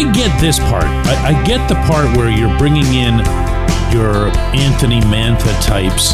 I get this part. I get the part where you're bringing in your Anthony Mantha types.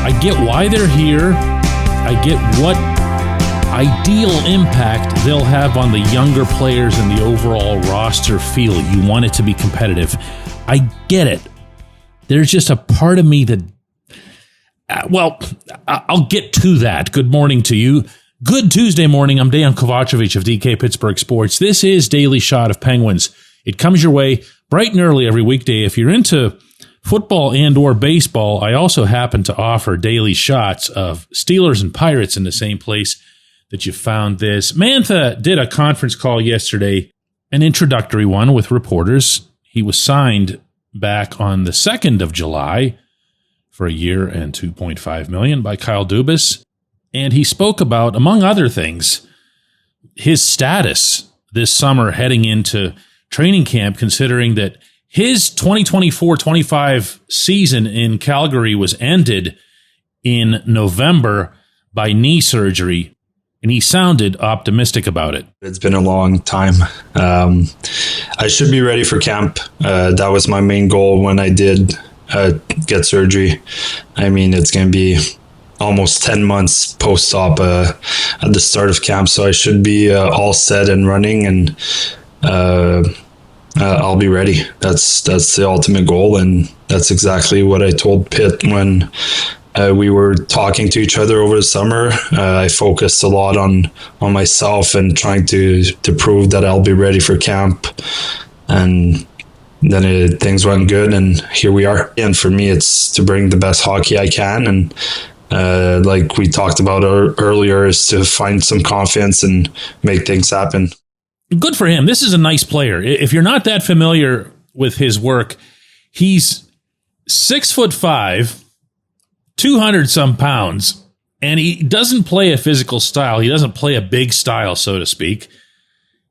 I get why they're here. I get what ideal impact they'll have on the younger players and the overall roster feel. You want it to be competitive. I get it. There's just a part of me that, I'll get to that. Good morning to you. Good Tuesday morning. I'm Dejan Kovacevic of DK Pittsburgh Sports. This is Daily Shot of Penguins. It comes your way bright and early every weekday. If you're into football and or baseball, I also happen to offer daily shots of Steelers and Pirates in the same place that you found this. Mantha did a conference call yesterday, an introductory one with reporters. He was signed back on the 2nd of July for a year and $2.5 million by Kyle Dubas. And he spoke about, among other things, his status this summer heading into training camp, considering that his 2024-25 season in Calgary was ended in November by knee surgery, and he sounded optimistic about it. It's been a long time. I should be ready for camp. That was my main goal when I did get surgery. I mean, it's going to be almost 10 months post-op at the start of camp, so I should be all set and running, and I'll be ready. That's the ultimate goal, and that's exactly what I told Pitt when we were talking to each other over the summer. I focused a lot on myself and trying to prove that I'll be ready for camp, and then things went good, and here we are. And for me, it's to bring the best hockey I can, and like we talked about earlier, is to find some confidence and make things happen. Good for him. This is a nice player. If you're not that familiar with his work, he's 6'5", 200 some pounds, and he doesn't play a physical style. He doesn't play a big style, so to speak.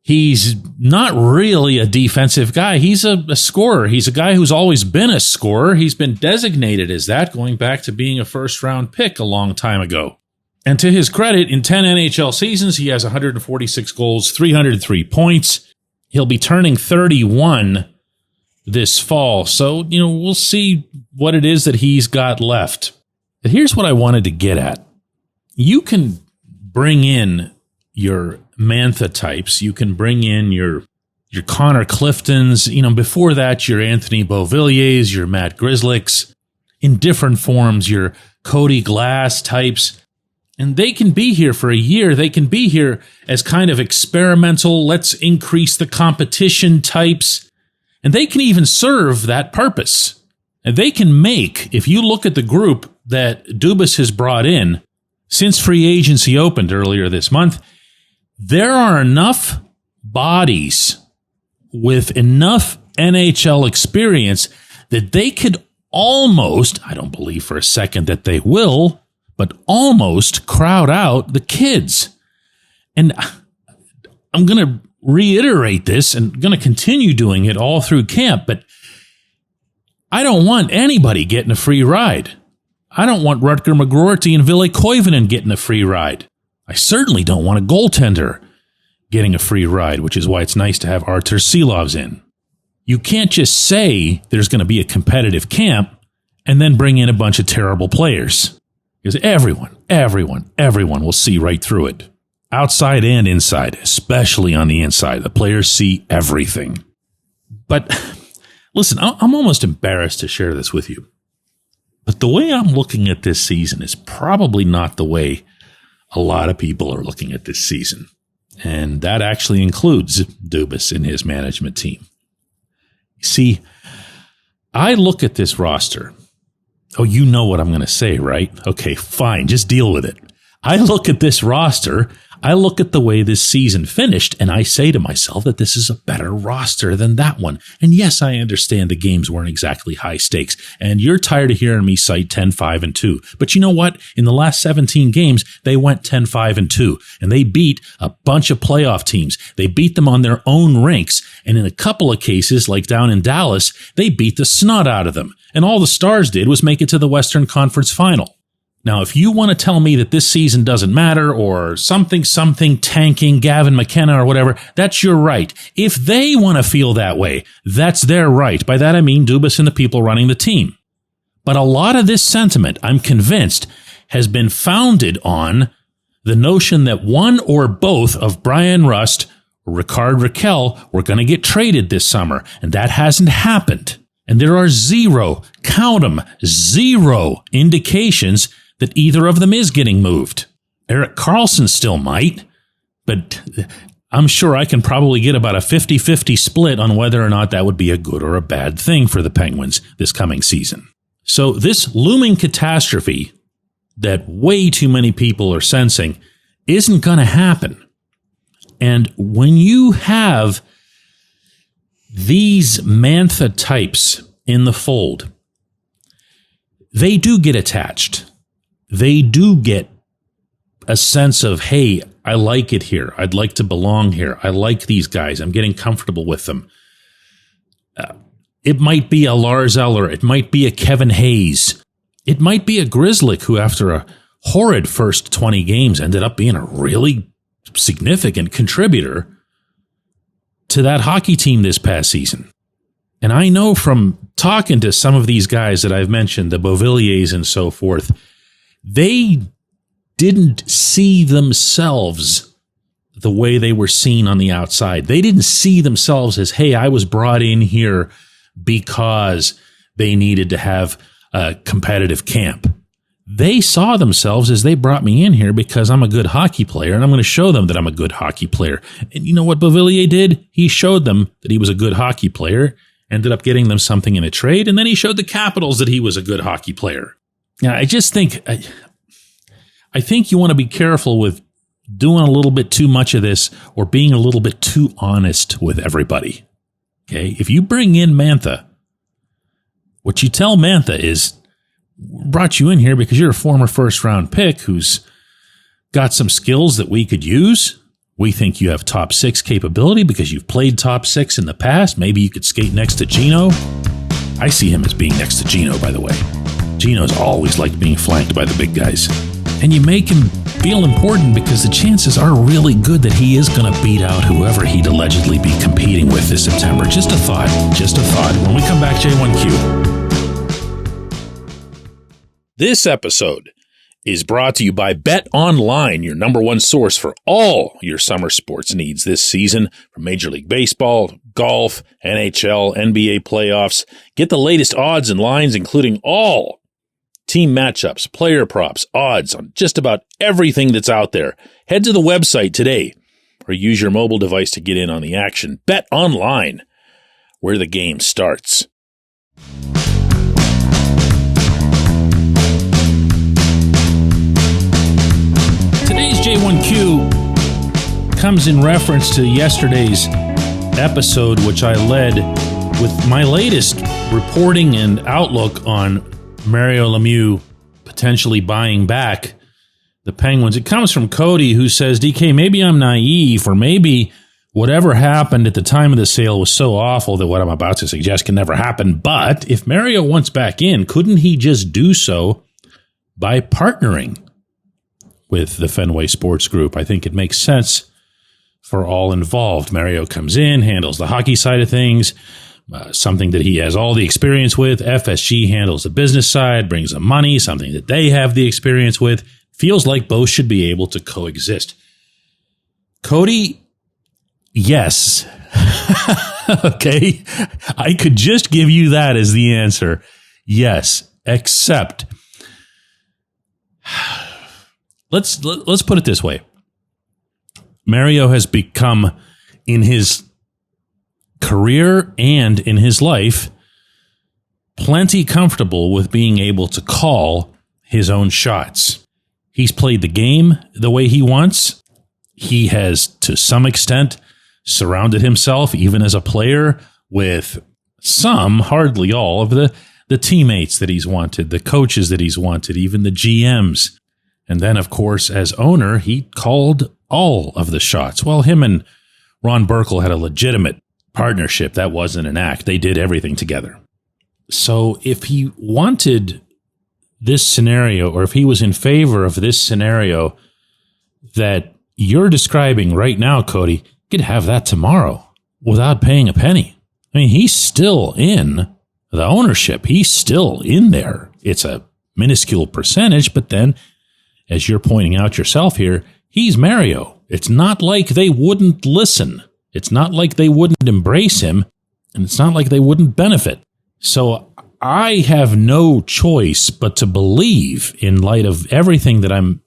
He's not really a defensive guy. He's a scorer. He's a guy who's always been a scorer. He's been designated as that going back to being a first-round pick a long time ago. And to his credit, in 10 NHL seasons, he has 146 goals, 303 points. He'll be turning 31 this fall. So, we'll see what it is that he's got left. But here's what I wanted to get at. You can bring in your Mantha types. You can bring in your Connor Cliftons. Before that, your Anthony Beauvilliers, your Matt Grzelcyks. In different forms, your Cody Glass types. And they can be here for a year. They can be here as kind of experimental, let's increase the competition types. And they can even serve that purpose. And they can make, if you look at the group that Dubas has brought in since free agency opened earlier this month, there are enough bodies with enough NHL experience that they could almost, I don't believe for a second that they will, but almost crowd out the kids. And I'm going to reiterate this and going to continue doing it all through camp, but I don't want anybody getting a free ride. I don't want Rutger McGroarty and Ville Koivunen getting a free ride. I certainly don't want a goaltender getting a free ride, which is why it's nice to have Artur Silovs in. You can't just say there's going to be a competitive camp and then bring in a bunch of terrible players. Because everyone will see right through it. Outside and inside, especially on the inside. The players see everything. But listen, I'm almost embarrassed to share this with you. But the way I'm looking at this season is probably not the way a lot of people are looking at this season. And that actually includes Dubas and his management team. See, I look at this roster. Oh, you know what I'm going to say, right? Okay, fine. Just deal with it. I look at this roster. I look at the way this season finished, and I say to myself that this is a better roster than that one. And yes, I understand the games weren't exactly high stakes, and you're tired of hearing me cite 10-5-2. But you know what? In the last 17 games, they went 10-5-2, and they beat a bunch of playoff teams. They beat them on their own rinks, and in a couple of cases, like down in Dallas, they beat the snot out of them. And all the Stars did was make it to the Western Conference Final. Now, if you want to tell me that this season doesn't matter or something tanking, Gavin McKenna or whatever, that's your right. If they want to feel that way, that's their right. By that, I mean Dubas and the people running the team. But a lot of this sentiment, I'm convinced, has been founded on the notion that one or both of Brian Rust or Ricard Raquel were going to get traded this summer, and that hasn't happened. And there are zero indications that either of them is getting moved. Erik Karlsson still might, but I'm sure I can probably get about a 50-50 split on whether or not that would be a good or a bad thing for the Penguins this coming season. So this looming catastrophe that way too many people are sensing isn't going to happen. And when you have these Mantha types in the fold, they do get attached. They do get a sense of, hey, I like it here. I'd like to belong here. I like these guys. I'm getting comfortable with them. It might be a Lars Eller. It might be a Kevin Hayes. It might be a Grizzlick who, after a horrid first 20 games, ended up being a really significant contributor to that hockey team this past season. And I know from talking to some of these guys that I've mentioned, the Beauvilliers and so forth, they didn't see themselves the way they were seen on the outside. They didn't see themselves as, hey, I was brought in here because they needed to have a competitive camp. They saw themselves as, they brought me in here because I'm a good hockey player, and I'm going to show them that I'm a good hockey player. And you know what Beauvillier did? He showed them that he was a good hockey player, ended up getting them something in a trade, and then he showed the Capitals that he was a good hockey player. Now, I just think, I think you want to be careful with doing a little bit too much of this or being a little bit too honest with everybody. Okay? If you bring in Mantha, what you tell Mantha is, brought you in here because you're a former first-round pick who's got some skills that we could use. We think you have top 6 capability because you've played top 6 in the past. Maybe you could skate next to Gino. I see him as being next to Gino, by the way. Gino's always liked being flanked by the big guys. And you make him feel important because the chances are really good that he is going to beat out whoever he'd allegedly be competing with this September. Just a thought. When we come back, J1Q. This episode is brought to you by Bet Online, your number one source for all your summer sports needs this season, from Major League Baseball, golf, NHL, NBA playoffs. Get the latest odds and lines, including all team matchups, player props, odds on just about everything that's out there. Head to the website today or use your mobile device to get in on the action. Bet Online, where the game starts. Today's J1Q comes in reference to yesterday's episode, which I led with my latest reporting and outlook on Mario Lemieux potentially buying back the Penguins. It comes from Cody, who says, DK, maybe I'm naive, or maybe whatever happened at the time of the sale was so awful that what I'm about to suggest can never happen. But if Mario wants back in, couldn't he just do so by partnering with the Fenway Sports Group? I think it makes sense for all involved. Mario comes in, handles the hockey side of things, something that he has all the experience with. FSG handles the business side, brings them money, something that they have the experience with. Feels like both should be able to coexist. Cody, yes. Okay. I could just give you that as the answer. Yes, except let's put it this way. Mario has become, in his career and in his life, plenty comfortable with being able to call his own shots. He's played the game the way he wants. He has, to some extent, surrounded himself, even as a player, with some, hardly all, of the teammates that he's wanted, the coaches that he's wanted, even the GMs. And then, of course, as owner, he called all of the shots. Well, him and Ron Burkle had a legitimate partnership. That wasn't an act. They did everything together. So if he wanted this scenario, or if he was in favor of this scenario that you're describing right now, Cody, you could have that tomorrow without paying a penny. I mean, he's still in the ownership. He's still in there. It's a minuscule percentage, but then, as you're pointing out yourself here, he's Mario. It's not like they wouldn't listen. It's not like they wouldn't embrace him, and it's not like they wouldn't benefit. So I have no choice but to believe, in light of everything that I'm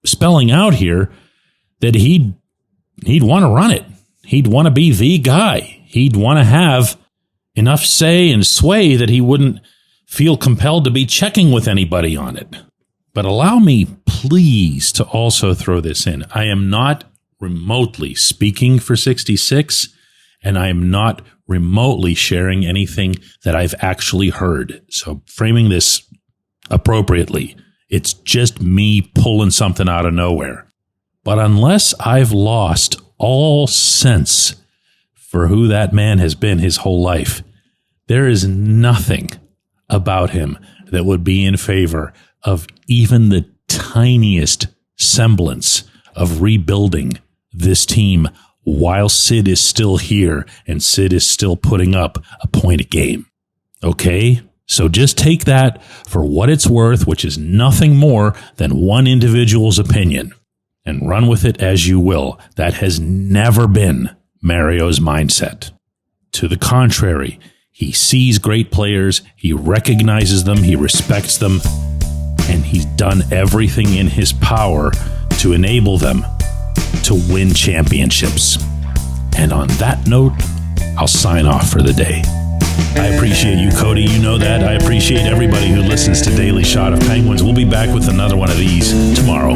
spelling out here, that he'd want to run it. He'd want to be the guy. He'd want to have enough say and sway that he wouldn't feel compelled to be checking with anybody on it. But allow me, please, to also throw this in. I am not remotely speaking for 66, and I am not remotely sharing anything that I've actually heard. So framing this appropriately, it's just me pulling something out of nowhere. But unless I've lost all sense for who that man has been his whole life, there is nothing about him that would be in favor of even the tiniest semblance of rebuilding this team while Sid is still here and Sid is still putting up a point a game. Okay? So just take that for what it's worth, which is nothing more than one individual's opinion, and run with it as you will. That has never been Mario's mindset. To the contrary, he sees great players, he recognizes them, he respects them, and he's done everything in his power to enable them to win championships. And on that note, I'll sign off for the day. I appreciate you, Cody. You know that. I appreciate everybody who listens to Daily Shot of Penguins. We'll be back with another one of these tomorrow.